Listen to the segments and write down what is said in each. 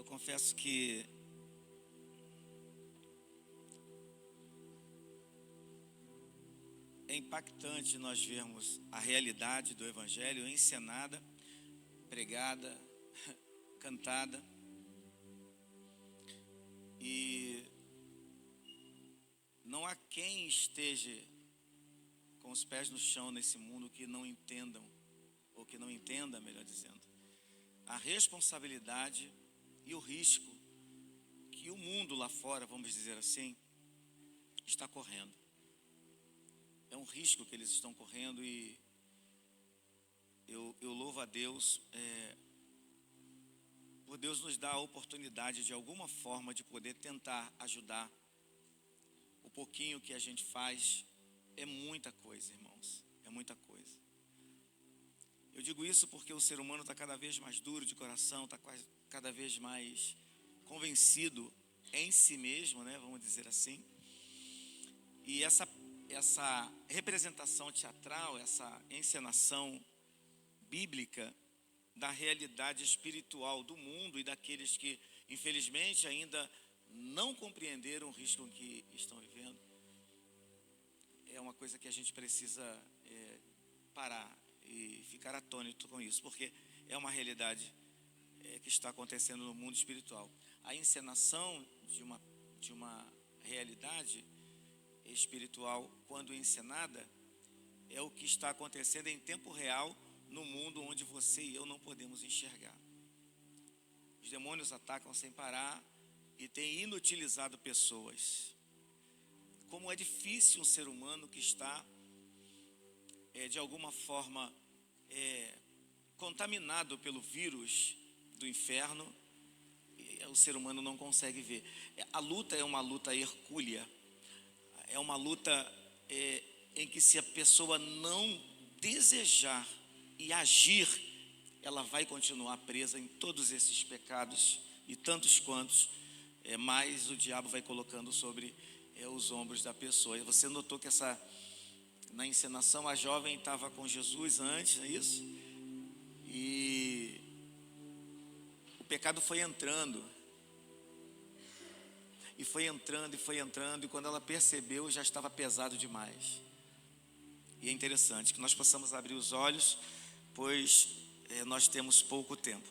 Eu confesso que é impactante nós vermos a realidade do Evangelho encenada, pregada, cantada, e não há quem esteja com os pés no chão nesse mundo que não entendam, ou que não entenda, melhor dizendo, a responsabilidade e o risco que o mundo lá fora, vamos dizer assim, está correndo. É um risco que eles estão correndo e eu louvo a Deus por Deus nos dar a oportunidade de alguma forma de poder tentar ajudar. O pouquinho que a gente faz é muita coisa, irmãos, é muita coisa. Eu digo isso porque o ser humano está cada vez mais duro de coração, está cada vez mais convencido em si mesmo, né, vamos dizer assim. E essa representação teatral, essa encenação bíblica da realidade espiritual do mundo e daqueles que, infelizmente, ainda não compreenderam o risco que estão vivendo, é uma coisa que a gente precisa parar e ficar atônito com isso, porque é uma realidade que está acontecendo no mundo espiritual. A encenação de uma realidade espiritual, quando encenada, é o que está acontecendo em tempo real no mundo onde você e eu não podemos enxergar. Os demônios atacam sem parar e têm inutilizado pessoas. Como é difícil um ser humano que está de alguma forma contaminado pelo vírus do inferno, e o ser humano não consegue ver. A luta é uma luta hercúlea, é uma luta em que, se a pessoa não desejar e agir, ela vai continuar presa em todos esses pecados e tantos quantos mais o diabo vai colocando sobre os ombros da pessoa. E você notou que na encenação a jovem estava com Jesus antes, não é isso? E o pecado foi entrando. E foi entrando, e foi entrando, e quando ela percebeu, já estava pesado demais. E é interessante que nós possamos abrir os olhos, pois nós temos pouco tempo.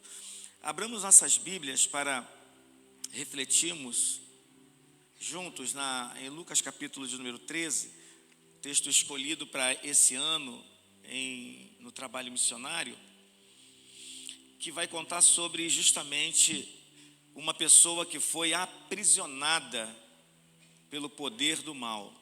Abramos nossas Bíblias para refletirmos juntos em Lucas capítulo de número 13, texto escolhido para esse ano no trabalho missionário, que vai contar sobre justamente uma pessoa que foi aprisionada pelo poder do mal.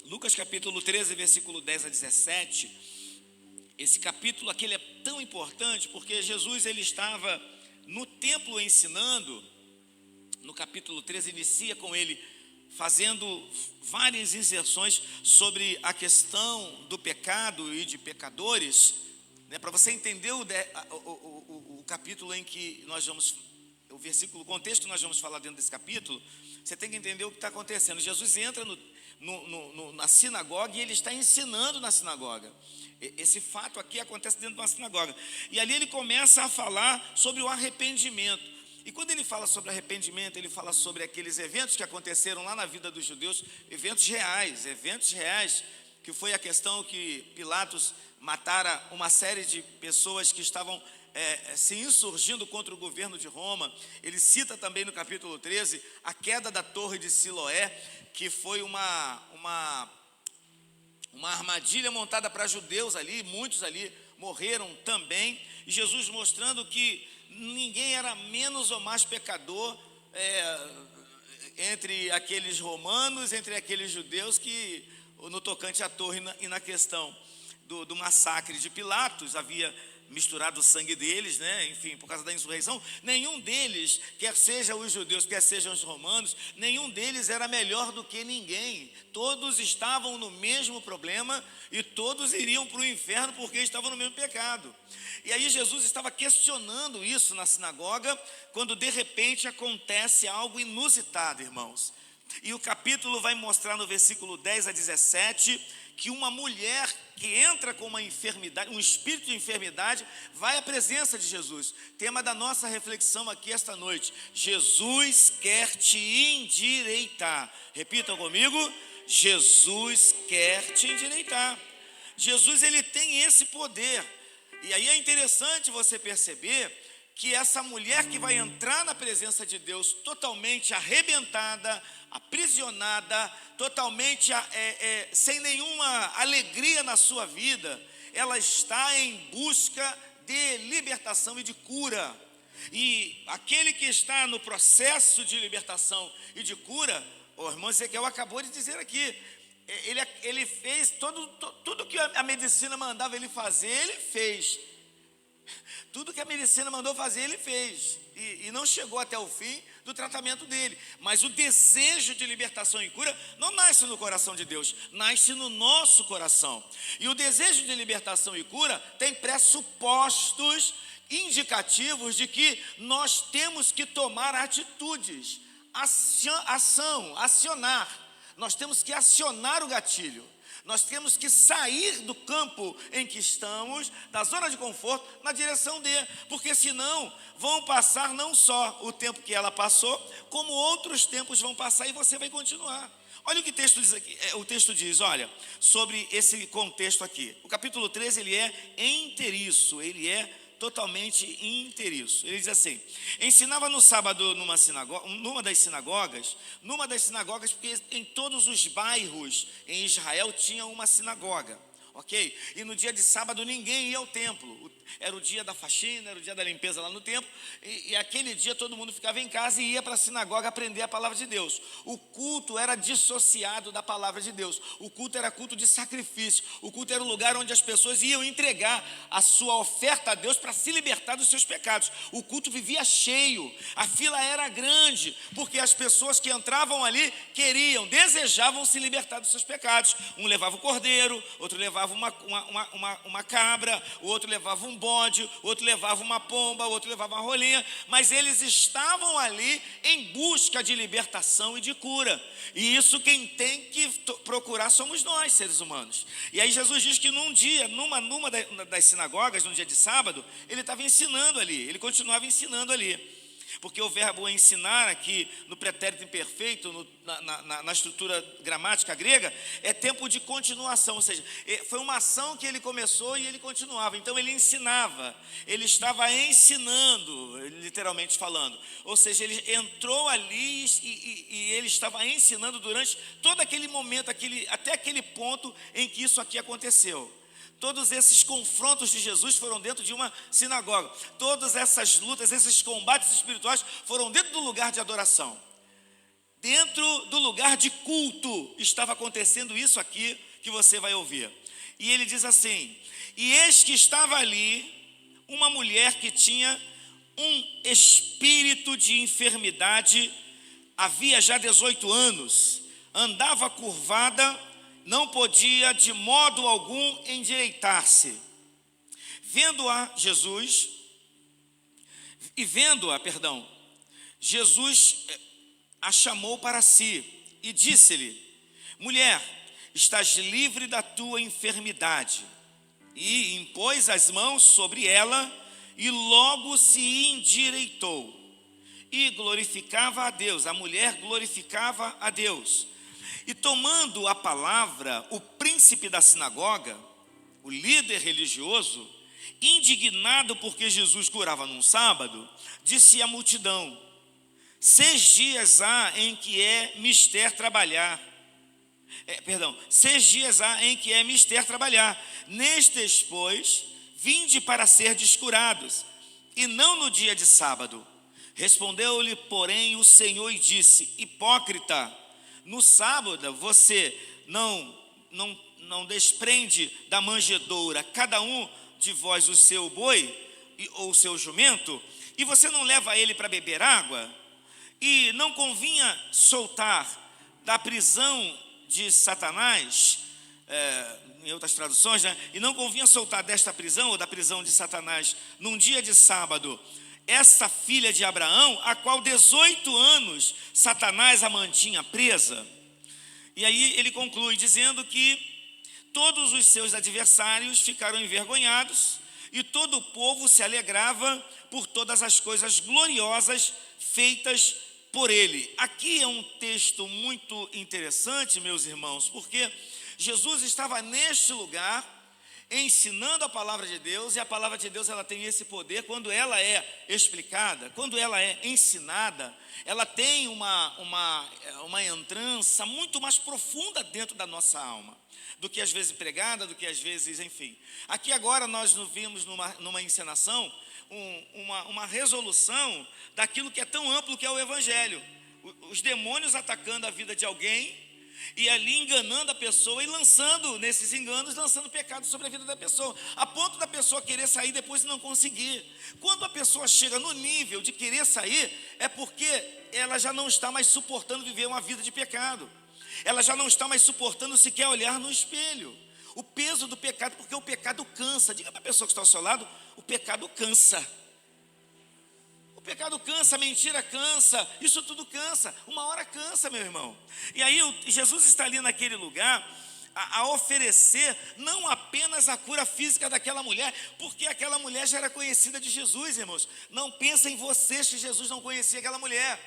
Lucas capítulo 13, versículo 10 a 17. Esse capítulo aqui ele é tão importante porque Jesus ele estava no templo ensinando. No capítulo 13 inicia com ele fazendo várias inserções sobre a questão do pecado e de pecadores, né? Para você entender o capítulo em que nós vamos, o versículo, o contexto que nós vamos falar dentro desse capítulo, você tem que entender o que está acontecendo. Jesus entra na sinagoga e ele está ensinando na sinagoga. Esse fato aqui acontece dentro de uma sinagoga. E ali ele começa a falar sobre o arrependimento. E quando ele fala sobre arrependimento, ele fala sobre aqueles eventos que aconteceram lá na vida dos judeus, eventos reais, que foi a questão que Pilatos matara uma série de pessoas que estavam se insurgindo contra o governo de Roma. Ele cita também no capítulo 13 a queda da torre de Siloé, que foi uma armadilha montada para judeus ali, muitos ali morreram também, e Jesus mostrando que ninguém era menos ou mais pecador entre aqueles romanos, entre aqueles judeus, que no tocante à torre e na questão do massacre de Pilatos, havia misturado o sangue deles, né? Enfim, por causa da insurreição, nenhum deles, quer sejam os judeus, quer sejam os romanos, nenhum deles era melhor do que ninguém. Todos estavam no mesmo problema e todos iriam para o inferno porque estavam no mesmo pecado. E aí Jesus estava questionando isso na sinagoga, quando de repente acontece algo inusitado, irmãos. E o capítulo vai mostrar no versículo 10 a 17, que uma mulher que entra com uma enfermidade, um espírito de enfermidade, vai à presença de Jesus. Tema da nossa reflexão aqui esta noite: Jesus quer te endireitar. Repitam comigo: Jesus quer te endireitar. Jesus, ele tem esse poder. E aí é interessante você perceber que essa mulher que vai entrar na presença de Deus totalmente arrebentada, aprisionada, totalmente sem nenhuma alegria na sua vida, ela está em busca de libertação e de cura. E aquele que está no processo de libertação e de cura, o irmão Ezequiel acabou de dizer aqui, ele fez tudo que a medicina mandava ele fazer, ele fez. Tudo que a medicina mandou fazer, ele fez. E não chegou até o fim do tratamento dele. Mas o desejo de libertação e cura não nasce no coração de Deus, nasce no nosso coração. E o desejo de libertação e cura tem pressupostos indicativos de que nós temos que tomar atitudes, acionar. Nós temos que acionar o gatilho. Nós temos que sair do campo em que estamos, da zona de conforto, na direção dele, porque senão vão passar não só o tempo que ela passou, como outros tempos vão passar e você vai continuar. Olha o que o texto diz aqui. O texto diz, olha, sobre esse contexto aqui. O capítulo 13, ele é inteiriço, ele é totalmente inteiriço. Ele diz assim: ensinava no sábado numa das sinagogas, porque em todos os bairros em Israel tinha uma sinagoga, ok? E no dia de sábado ninguém ia ao templo. Era o dia da faxina, era o dia da limpeza lá no templo, e aquele dia todo mundo ficava em casa e ia para a sinagoga aprender a palavra de Deus. O culto era dissociado da palavra de Deus. O culto era culto de sacrifício. O culto era o lugar onde as pessoas iam entregar a sua oferta a Deus para se libertar dos seus pecados. O culto vivia cheio, a fila era grande, porque as pessoas que entravam ali desejavam se libertar dos seus pecados. Um levava o cordeiro, outro levava uma cabra, o outro levava um bode, o outro levava uma pomba, o outro levava uma rolinha, mas eles estavam ali em busca de libertação e de cura. E isso quem tem que procurar somos nós, seres humanos. E aí Jesus diz que num dia, numa das sinagogas, no dia de sábado, ele estava ensinando ali, ele continuava ensinando ali. Porque o verbo ensinar aqui no pretérito imperfeito, na estrutura gramática grega, é tempo de continuação, ou seja, foi uma ação que ele começou e ele continuava. Então ele ensinava, ele estava ensinando, literalmente falando. Ou seja, ele entrou ali e ele estava ensinando durante todo aquele momento, até aquele ponto em que isso aqui aconteceu. Todos esses confrontos de Jesus foram dentro de uma sinagoga. Todas essas lutas, esses combates espirituais foram dentro do lugar de adoração. Dentro do lugar de culto estava acontecendo isso aqui que você vai ouvir. E ele diz assim: e eis que estava ali uma mulher que tinha um espírito de enfermidade, havia já 18 anos, andava curvada, não podia de modo algum endireitar-se. Vendo-a, Jesus a chamou para si e disse-lhe: mulher, estás livre da tua enfermidade. E impôs as mãos sobre ela e logo se endireitou e glorificava a Deus. A mulher glorificava a Deus. E tomando a palavra, o príncipe da sinagoga, o líder religioso, indignado porque Jesus curava num sábado, disse à multidão: 6 dias há em que é mister trabalhar. 6 dias há em que é mister trabalhar. Nestes, pois, vinde para serdes curados, e não no dia de sábado. Respondeu-lhe, porém, o Senhor e disse: hipócrita, no sábado você não desprende da manjedoura cada um de vós o seu boi ou o seu jumento, e você não leva ele para beber água? E não convinha soltar da prisão de Satanás, em outras traduções, né? E não convinha soltar desta prisão ou da prisão de Satanás num dia de sábado essa filha de Abraão, a qual 18 anos Satanás a mantinha presa. E aí ele conclui dizendo que todos os seus adversários ficaram envergonhados, e todo o povo se alegrava por todas as coisas gloriosas feitas por ele. Aqui é um texto muito interessante, meus irmãos, porque Jesus estava neste lugar ensinando a palavra de Deus, e a palavra de Deus ela tem esse poder. Quando ela é explicada, quando ela é ensinada, ela tem uma entrança muito mais profunda dentro da nossa alma, do que às vezes pregada, do que às vezes, enfim. Aqui agora nós nos vimos numa encenação, uma resolução daquilo que é tão amplo que é o Evangelho. Os demônios atacando a vida de alguém, e ali enganando a pessoa e lançando, nesses enganos, lançando pecado sobre a vida da pessoa, a ponto da pessoa querer sair depois e não conseguir. Quando a pessoa chega no nível de querer sair, é porque ela já não está mais suportando viver uma vida de pecado. Ela já não está mais suportando sequer olhar no espelho. O peso do pecado, porque o pecado cansa. Diga para a pessoa que está ao seu lado: o pecado cansa. O pecado cansa, a mentira cansa, isso tudo cansa. Uma hora cansa, meu irmão. E aí Jesus está ali naquele lugar a oferecer não apenas a cura física daquela mulher, porque aquela mulher já era conhecida de Jesus, irmãos. Não pensa em vocês que Jesus não conhecia aquela mulher.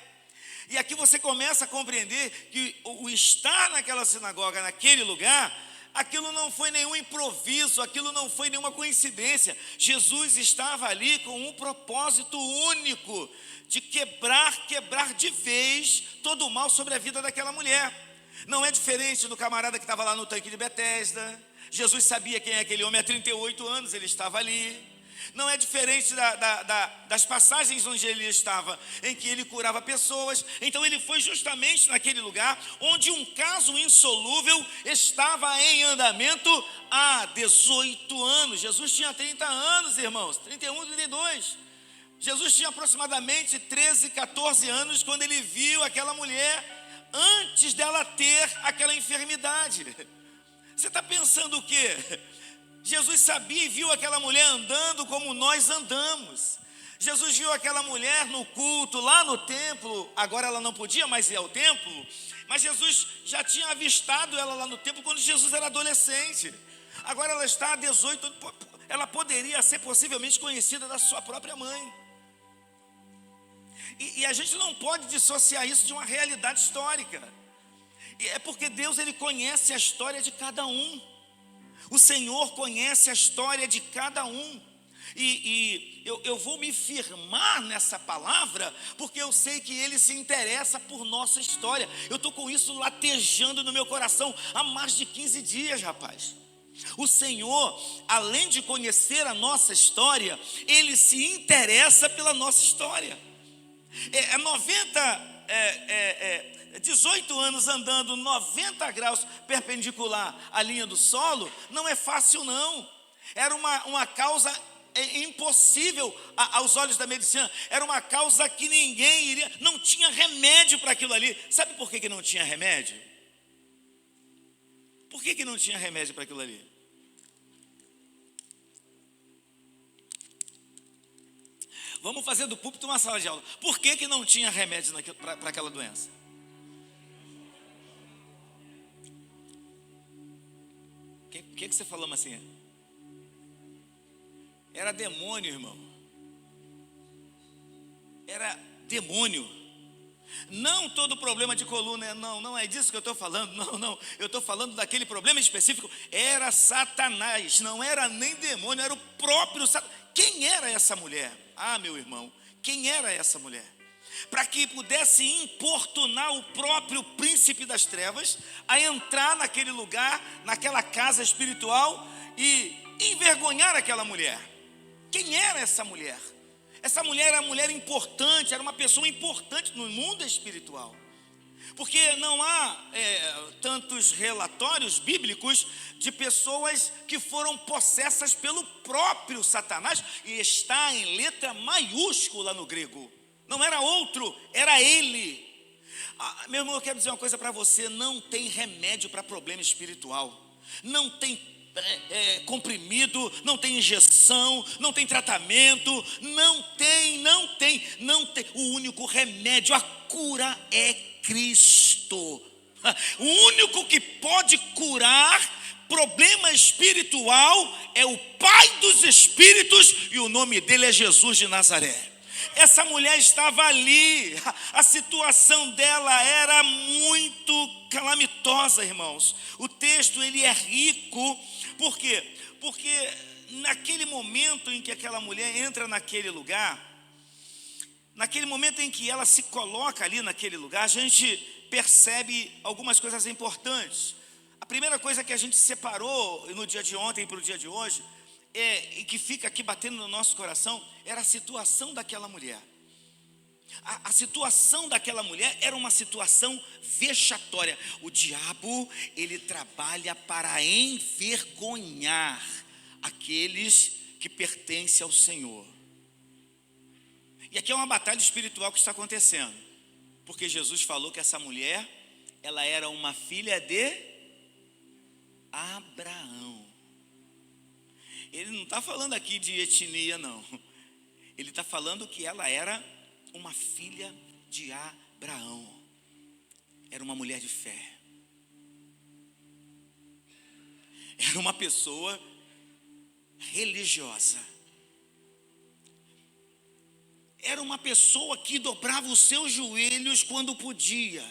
E aqui você começa a compreender que o estar naquela sinagoga, naquele lugar, aquilo não foi nenhum improviso, aquilo não foi nenhuma coincidência. Jesus estava ali com um propósito único, de quebrar de vez todo o mal sobre a vida daquela mulher. Não é diferente do camarada que estava lá no tanque de Betesda. Jesus sabia quem é aquele homem, há 38 anos ele estava ali. Não é diferente das passagens onde ele estava, em que ele curava pessoas. Então ele foi justamente naquele lugar onde um caso insolúvel estava em andamento há 18 anos. Jesus tinha 30 anos, irmãos, 31, 32. Jesus tinha aproximadamente 13, 14 anos quando ele viu aquela mulher, antes dela ter aquela enfermidade. Você está pensando o quê? Jesus sabia e viu aquela mulher andando como nós andamos. Jesus viu aquela mulher no culto, lá no templo. Agora ela não podia mais ir ao templo, mas Jesus já tinha avistado ela lá no templo quando Jesus era adolescente. Agora ela está há 18 anos. Ela poderia ser possivelmente conhecida da sua própria mãe. E a gente não pode dissociar isso de uma realidade histórica. E é porque Deus ele conhece a história de cada um. O Senhor conhece a história de cada um. E eu vou me firmar nessa palavra, porque eu sei que Ele se interessa por nossa história. Eu estou com isso latejando no meu coração há mais de 15 dias, rapaz. O Senhor, além de conhecer a nossa história, Ele se interessa pela nossa história. 18 anos andando 90 graus perpendicular à linha do solo, não é fácil não. Era uma causa impossível aos olhos da medicina. Era uma causa que ninguém iria, não tinha remédio para aquilo ali. Sabe por que não tinha remédio? Por que não tinha remédio para aquilo ali? Vamos fazer do púlpito uma sala de aula. Por que não tinha remédio para aquela doença? O que você falou assim? Era demônio, irmão. Era demônio. Não todo problema de coluna, não é disso que eu estou falando, não. Eu estou falando daquele problema específico. Era Satanás, não era nem demônio, era o próprio Satanás. Quem era essa mulher? Ah, meu irmão, quem era essa mulher? Para que pudesse importunar o próprio príncipe das trevas a entrar naquele lugar, naquela casa espiritual e envergonhar aquela mulher. Quem era essa mulher? Essa mulher era uma mulher importante, era uma pessoa importante no mundo espiritual. Porque não há tantos relatórios bíblicos de pessoas que foram possessas pelo próprio Satanás, e está em letra maiúscula no grego. Não era outro, era ele. Meu irmão, eu quero dizer uma coisa para você: não tem remédio para problema espiritual. Não tem comprimido, não tem injeção, não tem tratamento, não tem. O único remédio, a cura é Cristo. O único que pode curar problema espiritual, é o pai dos espíritos e o nome dele é Jesus de Nazaré. Essa mulher estava ali, a situação dela era muito calamitosa, irmãos. O texto ele é rico, por quê? Porque naquele momento em que aquela mulher entra naquele lugar, naquele momento em que ela se coloca ali naquele lugar, a gente percebe algumas coisas importantes. A primeira coisa que a gente separou no dia de ontem para o dia de hoje, e que fica aqui batendo no nosso coração, era a situação daquela mulher. A situação daquela mulher era uma situação vexatória. O diabo, ele trabalha para envergonhar aqueles que pertencem ao Senhor. E aqui é uma batalha espiritual que está acontecendo, porque Jesus falou que essa mulher, ela era uma filha de Abraão. Ele não está falando aqui de etnia, não. Ele está falando que ela era uma filha de Abraão. Era uma mulher de fé. Era uma pessoa religiosa. Era uma pessoa que dobrava os seus joelhos quando podia.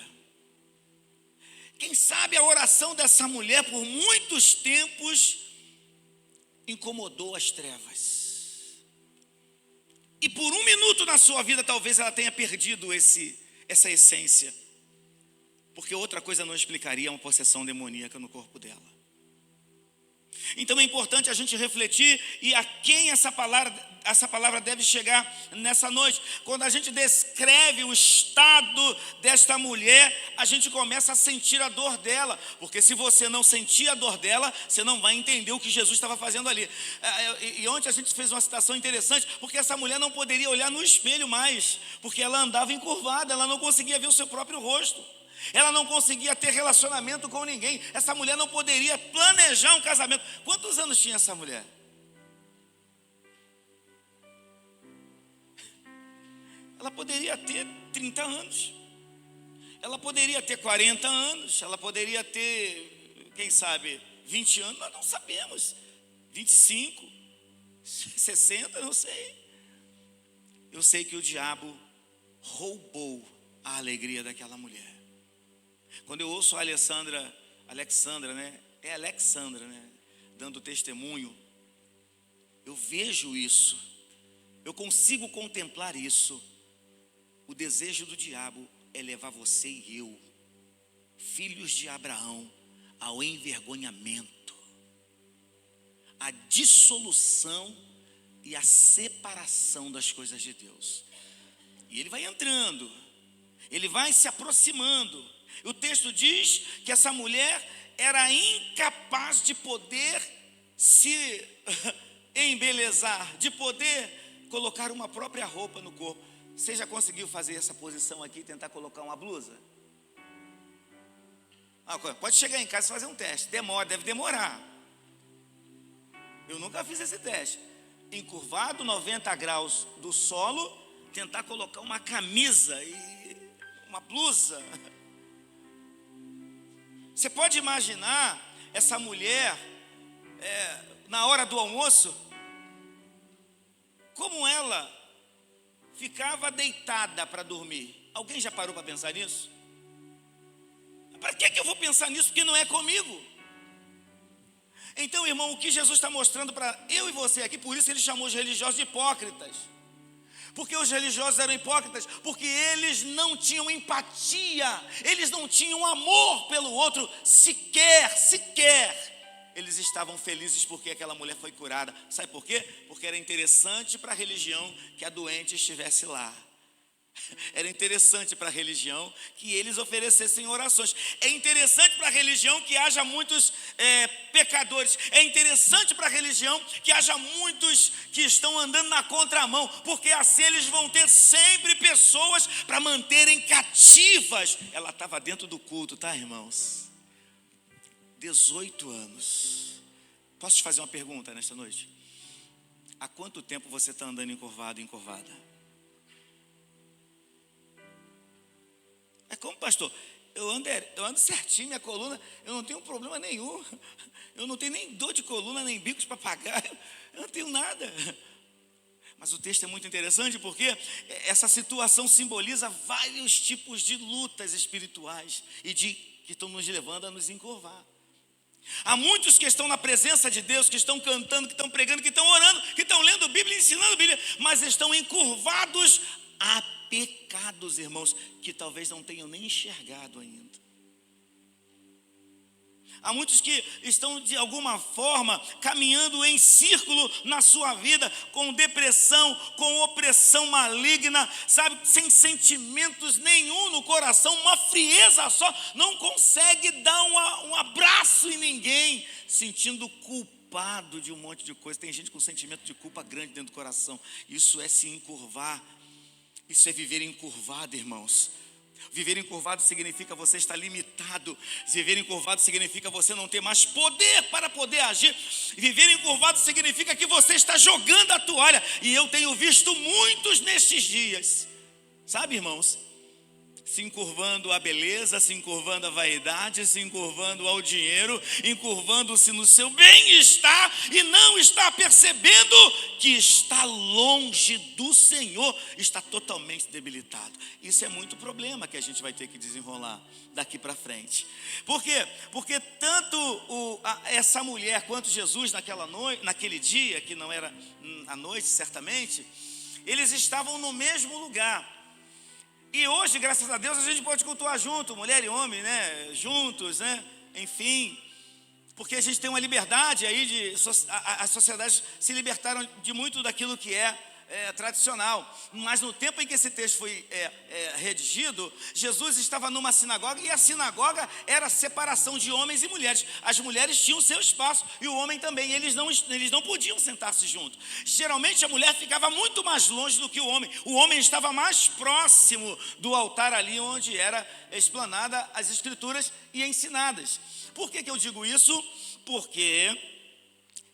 Quem sabe a oração dessa mulher por muitos tempos incomodou as trevas. E por um minuto na sua vida talvez ela tenha perdido essa essência. Porque outra coisa não explicaria uma possessão demoníaca no corpo dela. Então é importante a gente refletir e a quem essa palavra deve chegar nessa noite. Quando a gente descreve o estado desta mulher, a gente começa a sentir a dor dela, porque se você não sentir a dor dela, você não vai entender o que Jesus estava fazendo ali. E ontem a gente fez uma citação interessante, porque essa mulher não poderia olhar no espelho mais, porque ela andava encurvada, ela não conseguia ver o seu próprio rosto. Ela não conseguia ter relacionamento com ninguém. Essa mulher não poderia planejar um casamento. Quantos anos tinha essa mulher? Ela poderia ter 30 anos. Ela poderia ter 40 anos. Ela poderia ter, quem sabe, 20 anos. Nós não sabemos. 25, 60, não sei. Eu sei que o diabo roubou a alegria daquela mulher. Quando eu ouço a Alexandra, né? É Alexandra, né? Dando testemunho, eu vejo isso, eu consigo contemplar isso. O desejo do diabo é levar você e eu, filhos de Abraão, ao envergonhamento, à dissolução e à separação das coisas de Deus. E ele vai entrando, ele vai se aproximando. O texto diz que essa mulher era incapaz de poder se embelezar, de poder colocar uma própria roupa no corpo. Você já conseguiu fazer essa posição aqui, tentar colocar uma blusa? Pode chegar em casa e fazer um teste. Deve demorar. Eu nunca fiz esse teste. Encurvado 90 graus do solo, tentar colocar uma camisa e uma blusa. Você pode imaginar essa mulher na hora do almoço, como ela ficava deitada para dormir. Alguém já parou para pensar nisso? Para que eu vou pensar nisso? Porque não é comigo. Então, irmão, o que Jesus está mostrando para eu e você aqui, por isso ele chamou os religiosos de hipócritas. Porque os religiosos eram hipócritas, porque eles não tinham empatia, eles não tinham amor pelo outro, sequer. Eles estavam felizes porque aquela mulher foi curada. Sabe por quê? Porque era interessante para a religião que a doente estivesse lá. Era interessante para a religião que eles oferecessem orações. É interessante para a religião que haja muitos pecadores. É interessante para a religião que haja muitos que estão andando na contramão, porque assim eles vão ter sempre pessoas para manterem cativas. Ela estava dentro do culto, tá, irmãos? 18 anos. Posso te fazer uma pergunta nesta noite? Há quanto tempo você está andando encurvado, encurvada? É como, pastor? eu ando certinho, minha coluna, eu não tenho problema nenhum. Eu não tenho nem dor de coluna, nem bicos para pagar, eu não tenho nada. Mas o texto é muito interessante porque essa situação simboliza vários tipos de lutas espirituais que estão nos levando a nos encurvar. Há muitos que estão na presença de Deus, que estão cantando, que estão pregando, que estão orando, que estão lendo Bíblia, ensinando Bíblia, mas estão encurvados a pecados, irmãos, que talvez não tenham nem enxergado ainda. Há muitos que estão de alguma forma caminhando em círculo na sua vida, com depressão, com opressão maligna, sabe, sem sentimentos nenhum no coração, uma frieza só, não consegue dar um abraço em ninguém, sentindo culpado de um monte de coisa. Tem gente com sentimento de culpa grande dentro do coração. Isso é se encurvar, isso é viver encurvado, irmãos. Viver encurvado significa você estar limitado. Viver encurvado significa você não ter mais poder para poder agir. Viver encurvado significa que você está jogando a toalha. E eu tenho visto muitos nestes dias, sabe, irmãos, se encurvando à beleza, se encurvando à vaidade, se encurvando ao dinheiro, encurvando-se no seu bem-estar e não está percebendo que está longe do Senhor, está totalmente debilitado. Isso é muito problema que a gente vai ter que desenrolar daqui para frente. Por quê? Porque tanto essa mulher quanto Jesus naquele dia, que não era à noite certamente, eles estavam no mesmo lugar. E hoje, graças a Deus, a gente pode cultuar junto, mulher e homem, né? Juntos, né? Enfim, porque a gente tem uma liberdade aí as sociedades se libertaram de muito daquilo que é tradicional. Mas no tempo em que esse texto foi redigido, Jesus estava numa sinagoga, e a sinagoga era a separação de homens e mulheres. As mulheres tinham seu espaço e o homem também. Eles não podiam sentar-se junto. Geralmente a mulher ficava muito mais longe do que o homem. O homem estava mais próximo do altar ali onde era explanada as escrituras e ensinadas. Por que eu digo isso? Porque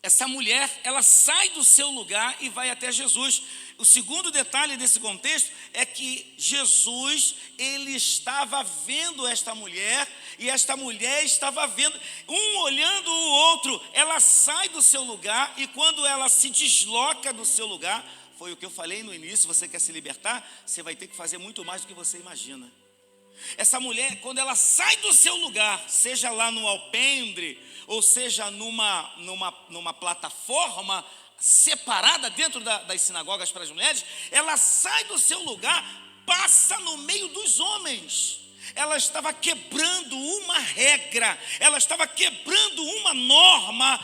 essa mulher, ela sai do seu lugar e vai até Jesus. O segundo detalhe desse contexto é que Jesus, ele estava vendo esta mulher, e esta mulher estava vendo, um olhando o outro. Ela sai do seu lugar, e quando ela se desloca do seu lugar, foi o que eu falei no início, você quer se libertar, você vai ter que fazer muito mais do que você imagina. Essa mulher, quando ela sai do seu lugar, seja lá no alpendre, ou seja numa plataforma separada dentro das sinagogas para as mulheres, ela sai do seu lugar, passa no meio dos homens. Ela estava quebrando uma regra, ela estava quebrando uma norma,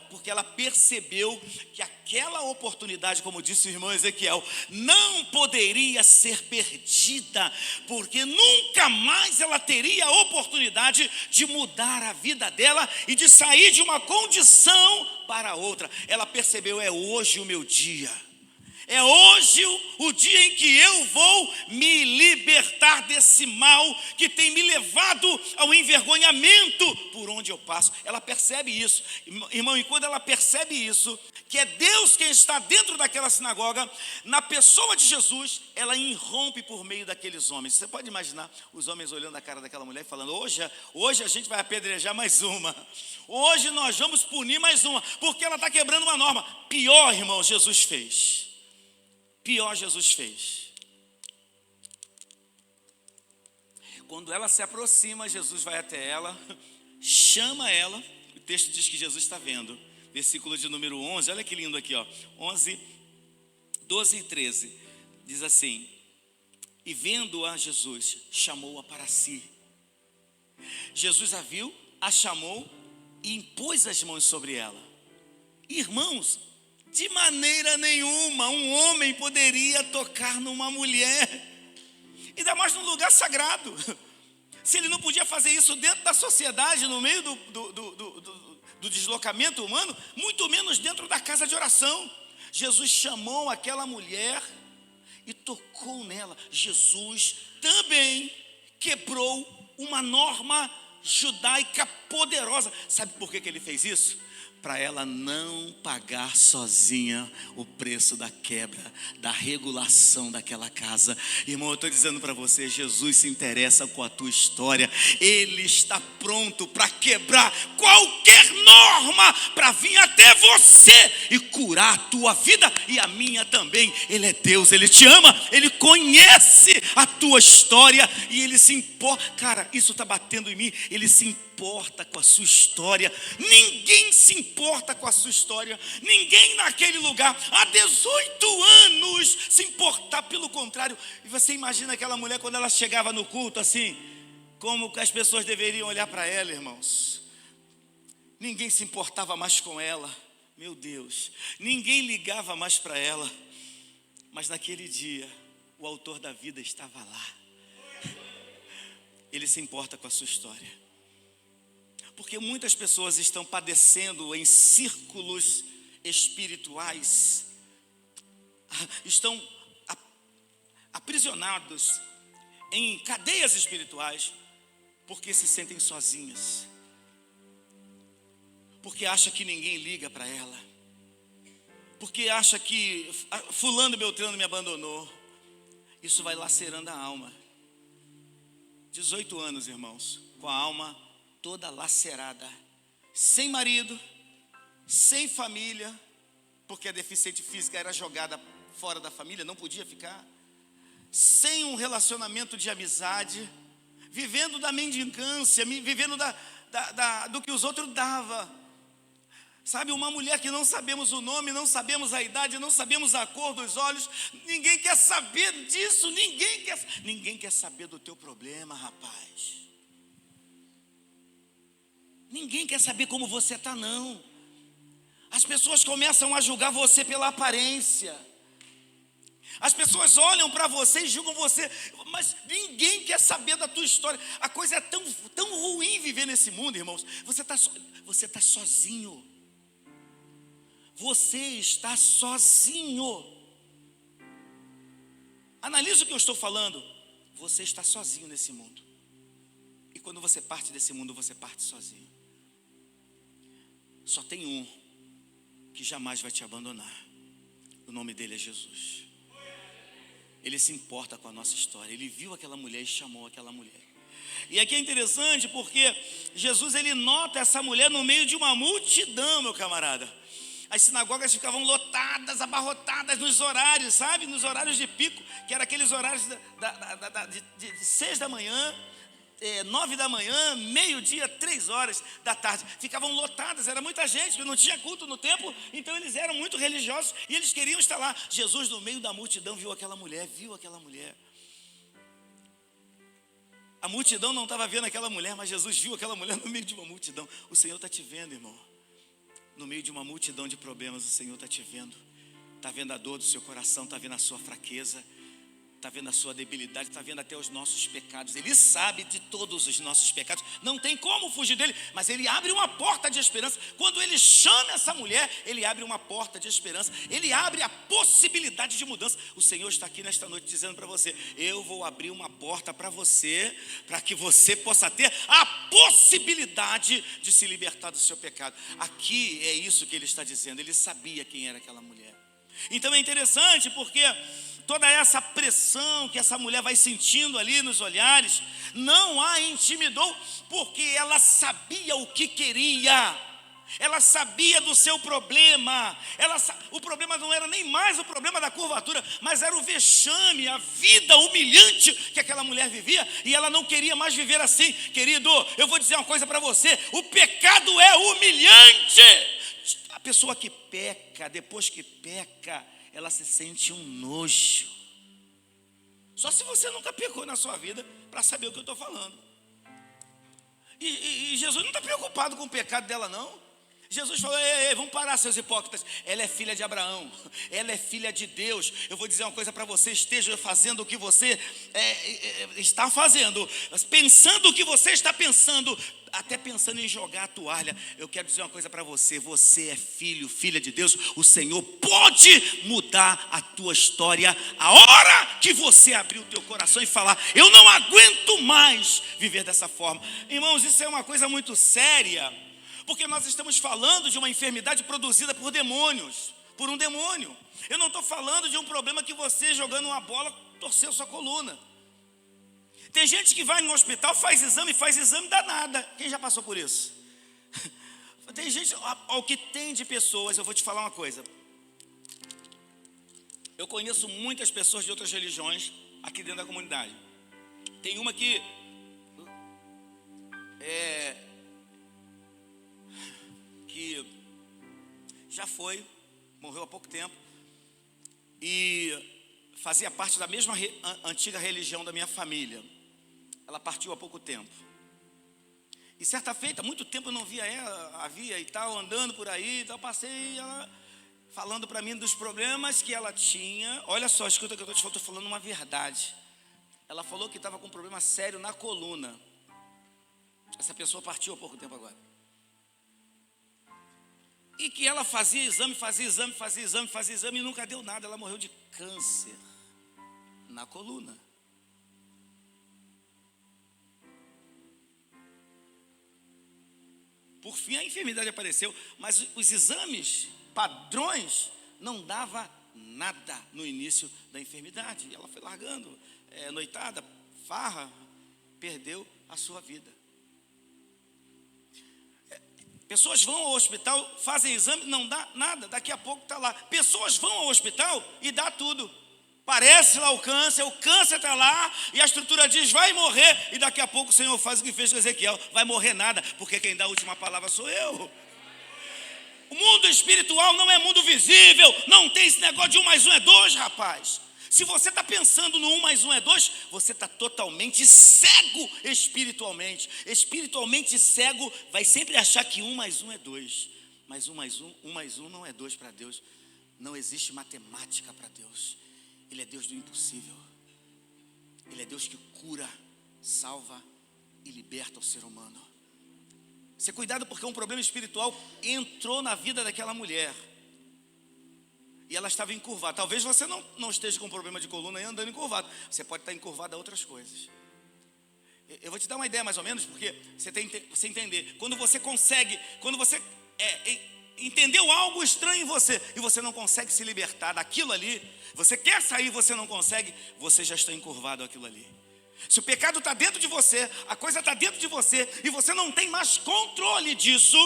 porque ela percebeu que aquela oportunidade, como disse o irmão Ezequiel, não poderia ser perdida, porque nunca mais ela teria a oportunidade de mudar a vida dela e de sair de uma condição para outra. Ela percebeu: é hoje o meu dia. É hoje o dia em que eu vou me libertar desse mal que tem me levado ao envergonhamento por onde eu passo. Ela percebe isso, irmão, e quando ela percebe isso, que é Deus quem está dentro daquela sinagoga, na pessoa de Jesus, ela irrompe por meio daqueles homens. Você pode imaginar os homens olhando a cara daquela mulher e falando: hoje a gente vai apedrejar mais uma, hoje nós vamos punir mais uma, porque ela está quebrando uma norma. Pior, irmão, Jesus fez. Pior Jesus fez. Quando ela se aproxima, Jesus vai até ela, chama ela. O texto diz que Jesus está vendo. Versículo de número 11, olha que lindo aqui, ó. 11, 12 e 13. Diz assim: e vendo-a Jesus, chamou-a para si. Jesus a viu, a chamou e impôs as mãos sobre ela. Irmãos, de maneira nenhuma um homem poderia tocar numa mulher, ainda mais num lugar sagrado. Se ele não podia fazer isso dentro da sociedade, no meio do deslocamento humano, muito menos dentro da casa de oração. Jesus chamou aquela mulher e tocou nela. Jesus também quebrou uma norma judaica poderosa. Sabe por que ele fez isso? para ela não pagar sozinha o preço da quebra, da regulação daquela casa. Irmão, eu estou dizendo para você, Jesus se interessa com a tua história. Ele está pronto para quebrar qualquer norma, para vir até você e curar a tua vida e a minha também. Ele é Deus, Ele te ama, Ele conhece a tua história e Ele se importa. Cara, isso está batendo em mim. Ele se importa com a sua história. Ninguém se importa com a sua história. Ninguém naquele lugar há 18 anos se importar. Pelo contrário, e você imagina aquela mulher quando ela chegava no culto assim, como que as pessoas deveriam olhar para ela, irmãos? Ninguém se importava mais com ela. Meu Deus, ninguém ligava mais para ela. Mas naquele dia o autor da vida estava lá. Ele se importa com a sua história. Porque muitas pessoas estão padecendo em círculos espirituais, estão aprisionados em cadeias espirituais, porque se sentem sozinhas, porque acha que ninguém liga para ela, porque acha que fulano beltrano me abandonou. Isso vai lacerando a alma. 18 anos, irmãos, com a alma toda lacerada, sem marido, sem família, porque a deficiente física era jogada fora da família, não podia ficar, sem um relacionamento de amizade, vivendo da mendicância, vivendo do que os outros davam. Sabe, uma mulher que não sabemos o nome, não sabemos a idade, não sabemos a cor dos olhos, ninguém quer saber disso, ninguém quer saber do teu problema, rapaz. Ninguém quer saber como você está, não. As pessoas começam a julgar você pela aparência. As pessoas olham para você e julgam você, mas ninguém quer saber da tua história. A coisa é tão ruim viver nesse mundo, irmãos. Você está sozinho. Você está sozinho. Analise o que eu estou falando. Você está sozinho nesse mundo. E quando você parte desse mundo, você parte sozinho. Só tem um que jamais vai te abandonar. O nome dele é Jesus. Ele se importa com a nossa história. Ele viu aquela mulher e chamou aquela mulher. E aqui é interessante porque Jesus, ele nota essa mulher no meio de uma multidão, meu camarada. As sinagogas ficavam lotadas, abarrotadas nos horários, sabe? Nos horários de pico, que eram aqueles horários de 6 da manhã, 9 da manhã, meio-dia, 3 horas da tarde. Ficavam lotadas, era muita gente, porque não tinha culto no templo, então eles eram muito religiosos e eles queriam estar lá. Jesus, no meio da multidão, viu aquela mulher. A multidão não estava vendo aquela mulher, mas Jesus viu aquela mulher no meio de uma multidão. O Senhor está te vendo, irmão. No meio de uma multidão de problemas, o Senhor está te vendo. Está vendo a dor do seu coração, está vendo a sua fraqueza, está vendo a sua debilidade, está vendo até os nossos pecados. Ele sabe de todos os nossos pecados, não tem como fugir dele, mas ele abre uma porta de esperança. Quando ele chama essa mulher, ele abre uma porta de esperança, ele abre a possibilidade de mudança. O Senhor está aqui nesta noite dizendo para você: eu vou abrir uma porta para você, para que você possa ter a possibilidade de se libertar do seu pecado. Aqui é isso que ele está dizendo. Ele sabia quem era aquela mulher. Então é interessante porque toda essa pressão que essa mulher vai sentindo ali nos olhares não a intimidou, porque ela sabia o que queria. Ela sabia do seu problema. O problema não era nem mais o problema da curvatura, mas era o vexame, a vida humilhante que aquela mulher vivia, e ela não queria mais viver assim. Querido, eu vou dizer uma coisa para você: o pecado é humilhante. A pessoa que peca, depois que peca, ela se sente um nojo. Só se você nunca pecou na sua vida para saber o que eu estou falando. E Jesus não está preocupado com o pecado dela, não. Jesus falou: ei, vamos parar, seus hipócritas. Ela é filha de Abraão, ela é filha de Deus. Eu vou dizer uma coisa para você: esteja fazendo o que você está fazendo, pensando o que você está pensando, até pensando em jogar a toalha. Eu quero dizer uma coisa para você: você é filho, filha de Deus. O Senhor pode mudar a tua história a hora que você abrir o teu coração e falar: eu não aguento mais viver dessa forma. Irmãos, isso é uma coisa muito séria, Porque nós estamos falando de uma enfermidade produzida por demônios, por um demônio. Eu não estou falando de um problema que você jogando uma bola torceu sua coluna. Tem gente que vai no hospital, faz exame, dá nada. Quem já passou por isso? Tem gente, o que tem de pessoas, eu vou te falar uma coisa. Eu conheço muitas pessoas de outras religiões aqui dentro da comunidade. Tem uma que já morreu há pouco tempo, e fazia parte da mesma antiga religião da minha família. Ela partiu há pouco tempo. E certa feita, muito tempo eu não via ela, havia e tal, andando por aí, então passei ela falando para mim dos problemas que ela tinha. Olha só, escuta que eu estou falando uma verdade. Ela falou que estava com um problema sério na coluna. Essa pessoa partiu há pouco tempo agora. E que ela fazia exame e nunca deu nada. Ela morreu de câncer na coluna. Por fim a enfermidade apareceu, mas os exames padrões não dava nada no início da enfermidade. E ela foi largando, noitada, farra, perdeu a sua vida. Pessoas vão ao hospital, fazem exame, não dá nada, daqui a pouco está lá. Pessoas vão ao hospital e dá tudo. Parece lá o câncer está lá, e a estrutura diz, vai morrer, e daqui a pouco o Senhor faz o que fez com Ezequiel, vai morrer nada, porque quem dá a última palavra sou eu. O mundo espiritual não é mundo visível, não tem esse negócio de 1 mais 1 é 2, rapaz. Se você está pensando no 1 mais 1 é 2, você está totalmente cego espiritualmente. Espiritualmente cego vai sempre achar que 1 mais 1 é 2. Mas 1 mais 1 não é 2 para Deus. Não existe matemática para Deus. Ele é Deus do impossível. Ele é Deus que cura, salva e liberta o ser humano. Ser cuidado, porque um problema espiritual entrou na vida daquela mulher. E ela estava encurvada. Talvez você não esteja com problema de coluna e andando encurvado. Você pode estar encurvado a outras coisas. Eu vou te dar uma ideia mais ou menos, porque você entender. Quando você entendeu algo estranho em você e você não consegue se libertar daquilo ali, você quer sair, você não consegue, você já está encurvado aquilo ali. Se o pecado está dentro de você, a coisa está dentro de você e você não tem mais controle disso,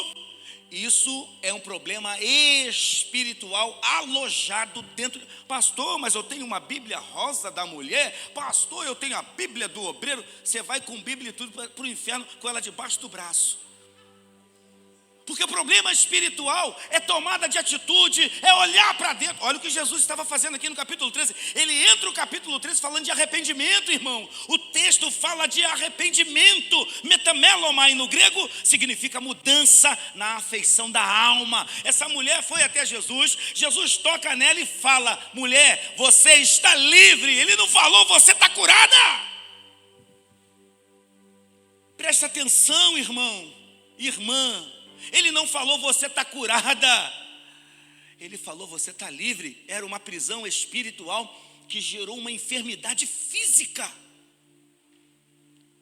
isso é um problema espiritual alojado dentro. Pastor, mas eu tenho uma Bíblia rosa da mulher. Pastor, eu tenho a Bíblia do obreiro. Você vai com Bíblia e tudo para o inferno com ela debaixo do braço. Porque o problema espiritual é tomada de atitude, é olhar para dentro. Olha o que Jesus estava fazendo aqui no capítulo 13. Ele entra no capítulo 13 falando de arrependimento, irmão. O texto fala de arrependimento. Metamelomai no grego significa mudança na afeição da alma. Essa mulher foi até Jesus. Jesus toca nela e fala: mulher, você está livre. Ele não falou, você está curada. Presta atenção, irmão, irmã. Ele não falou, você está curada. Ele falou, você está livre. Era uma prisão espiritual que gerou uma enfermidade física.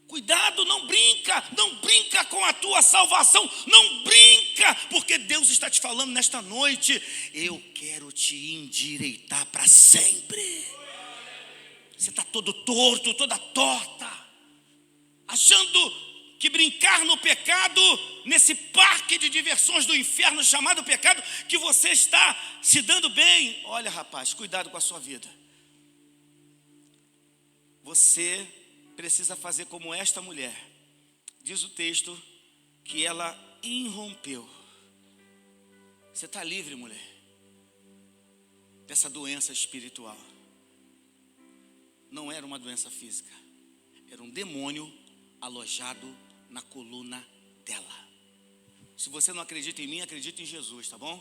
Cuidado, não brinca com a tua salvação. Não brinca, porque Deus está te falando nesta noite: eu quero te endireitar para sempre. Você está todo torto, toda torta, achando que brincar no pecado, nesse parque de diversões do inferno chamado pecado, que você está se dando bem. Olha, rapaz, cuidado com a sua vida. Você precisa fazer como esta mulher. Diz o texto que ela irrompeu. Você está livre, mulher, dessa doença espiritual. Não era uma doença física, era um demônio alojado na coluna dela. Se você não acredita em mim, acredita em Jesus, tá bom?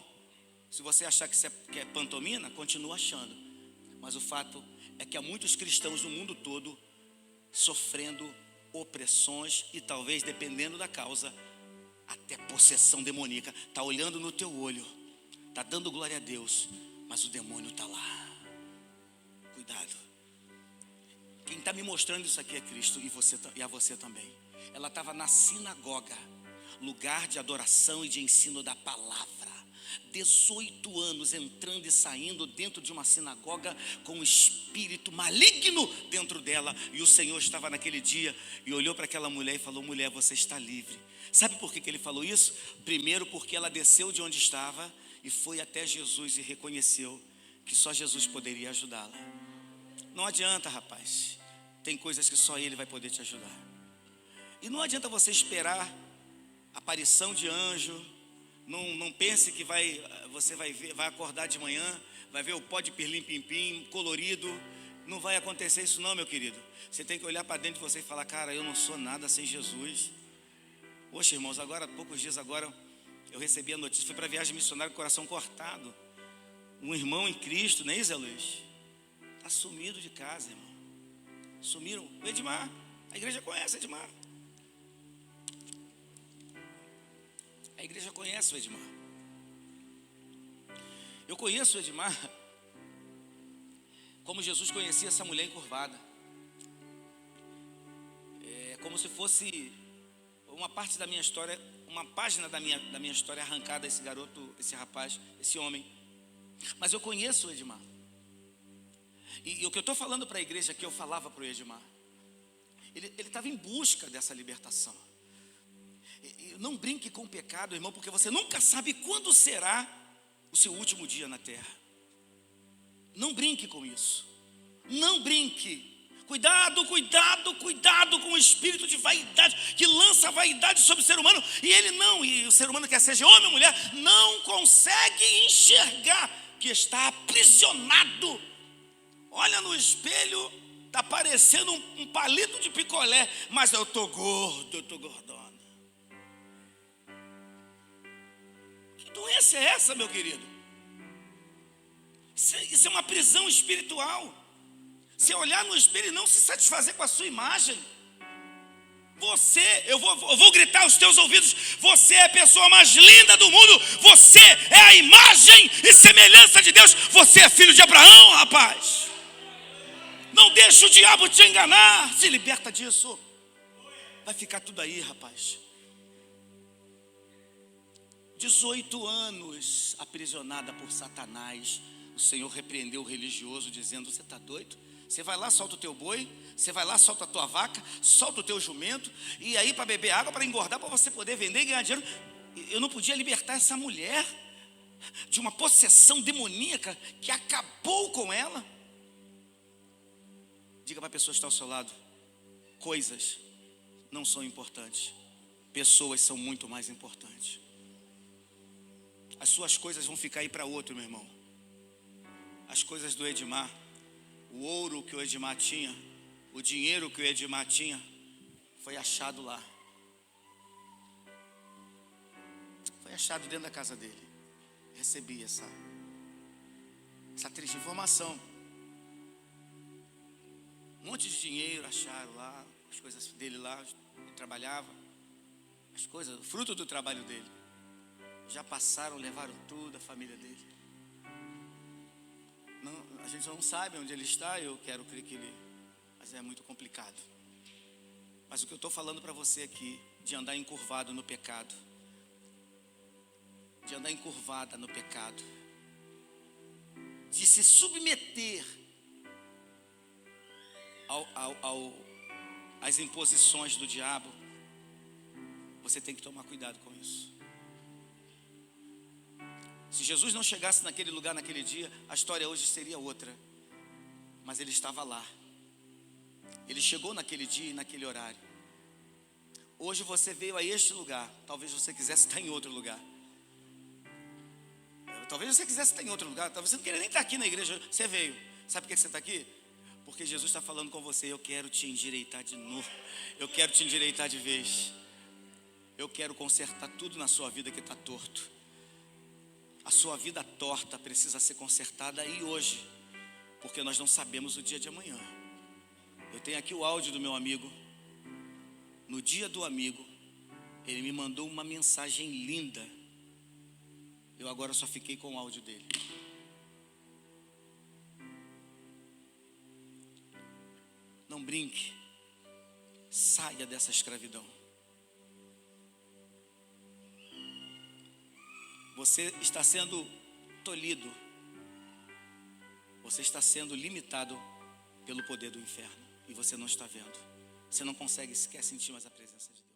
Se você achar que isso é pantomima, continua achando. Mas o fato é que há muitos cristãos no mundo todo sofrendo opressões e talvez, dependendo da causa, até possessão demoníaca. Está olhando no teu olho, está dando glória a Deus, mas o demônio está lá. Cuidado. Quem está me mostrando isso aqui é Cristo e a você também. Ela estava na sinagoga, lugar de adoração e de ensino da palavra. 18 anos entrando e saindo dentro de uma sinagoga com um espírito maligno dentro dela. E o Senhor estava naquele dia e olhou para aquela mulher e falou: mulher, você está livre. Sabe por que ele falou isso? Primeiro, porque ela desceu de onde estava e foi até Jesus e reconheceu que só Jesus poderia ajudá-la. Não adianta, rapaz, tem coisas que só Ele vai poder te ajudar. E não adianta você esperar aparição de anjo. Não pense que você vai acordar de manhã, vai ver o pó de pirlim-pim-pim colorido. Não vai acontecer isso não, meu querido. Você tem que olhar para dentro de você e falar: cara, eu não sou nada sem Jesus. Poxa, irmãos, agora, há poucos dias agora, eu recebi a notícia, fui para a viagem missionária com o coração cortado. Um irmão em Cristo, né, Zé Luiz? Está sumido de casa, irmão. Sumiram. O Edmar, a igreja conhece o Edmar. A igreja conhece o Edmar. Eu conheço o Edmar como Jesus conhecia essa mulher encurvada. É como se fosse uma parte da minha história, uma página da minha história arrancada, esse garoto, esse rapaz, esse homem. Mas eu conheço o Edmar. E o que eu estou falando para a igreja aqui, eu falava para o Edmar. Ele estava em busca dessa libertação. Não brinque com o pecado, irmão, porque você nunca sabe quando será o seu último dia na terra. Não brinque com isso. Não brinque. Cuidado, cuidado, cuidado com o espírito de vaidade que lança a vaidade sobre o ser humano. E o ser humano, quer seja homem ou mulher, não consegue enxergar que está aprisionado. Olha no espelho, está parecendo um palito de picolé, mas eu estou gordo, eu estou gordona. Que doença é essa, meu querido? Isso é uma prisão espiritual. Você olhar no espelho e não se satisfazer com a sua imagem. Eu vou gritar aos teus ouvidos: você é a pessoa mais linda do mundo. Você é a imagem e semelhança de Deus. Você é filho de Abraão, rapaz. Não deixa o diabo te enganar. Se liberta disso. Vai ficar tudo aí, rapaz. 18 anos aprisionada por Satanás. O Senhor repreendeu o religioso dizendo: você está doido? Você vai lá, solta o teu boi, você vai lá, solta a tua vaca, solta o teu jumento, e aí para beber água, para engordar, para você poder vender e ganhar dinheiro. Eu não podia libertar essa mulher de uma possessão demoníaca que acabou com ela. Diga para a pessoa que está ao seu lado: coisas não são importantes, pessoas são muito mais importantes. As suas coisas vão ficar aí para outro, meu irmão. As coisas do Edmar, o ouro que o Edmar tinha, o dinheiro que o Edmar tinha, foi achado lá. Foi achado dentro da casa dele. Recebi essa triste informação. Um monte de dinheiro acharam lá, as coisas dele lá, ele trabalhava, as coisas, o fruto do trabalho dele. Já passaram, levaram tudo, a família dele. A gente não sabe onde ele está. Eu quero crer que ele... Mas é muito complicado. Mas o que eu estou falando para você aqui, de andar encurvado no pecado, de andar encurvada no pecado, de se submeter às imposições do diabo, você tem que tomar cuidado com isso. Se Jesus não chegasse naquele lugar, naquele dia, a história hoje seria outra. Mas ele estava lá. Ele chegou naquele dia e naquele horário. Hoje você veio a este lugar. Talvez você quisesse estar em outro lugar. Talvez você quisesse estar em outro lugar. Talvez você não queria nem estar aqui na igreja. Você veio. Sabe por que você está aqui? Porque Jesus está falando com você: eu quero te endireitar de novo. Eu quero te endireitar de vez. Eu quero consertar tudo na sua vida que está torto. A sua vida torta precisa ser consertada aí hoje, porque nós não sabemos o dia de amanhã. Eu tenho aqui o áudio do meu amigo. No dia do amigo, ele me mandou uma mensagem linda. Eu agora só fiquei com o áudio dele. Não brinque. Saia dessa escravidão. você está sendo tolhido, você está sendo limitado pelo poder do inferno, e você não está vendo, você não consegue sequer sentir mais a presença de Deus.